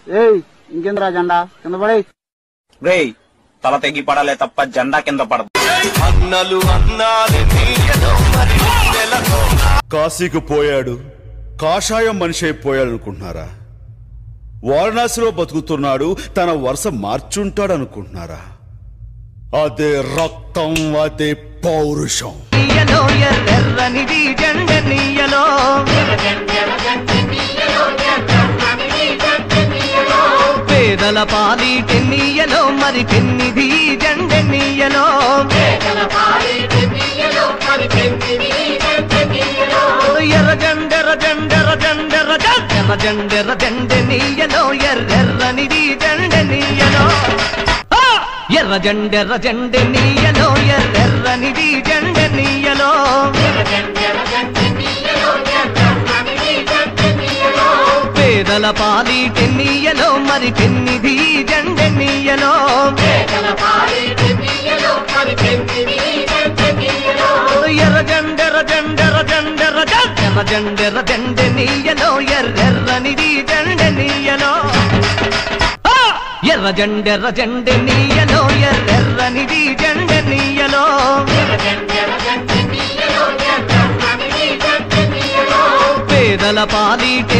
ఇంకేంద్రా జెండా కింద పడే రే తల తెగి పడాలే తప్ప జెండా కింద పడదు. కాశీకి పోయాడు, కాషాయం మనిషి అయిపోయాడు అనుకుంటున్నారా? వారణాసిలో బతుకుతున్నాడు, తన వరుస మార్చుంటాడు అనుకుంటున్నారా? అదే రక్తం, అదే పౌరుషం. పేదల పాలిటెన్నియలో మరి పెన్నిది జెండెన్నియలో ఎర్ర జెండెర జెండెర జెండెర ఎర్ర జెండెర జెండెన్నియలో ఎర్రెర్రనిది జెండెన్నియలో ఎర్ర జెండెర జెండెన్నియలో ఎర్రెర్రనిది జెండెన్నియలో పేదల పాలిటెన్నియలో మరి పెన్నిది జెండెన్నియలో ఎర్ర జెండెర జెండెర జెండెర ఎర్ర జెండెర జెండెన్నియలో ఎర్రెర్రనిది జెండెన్నియలో ఎర్ర జెండెర జెండెన్నియలో ఎర్రెర్రనిది జెండెన్నియలో పేదల పాలిటెన్నియలో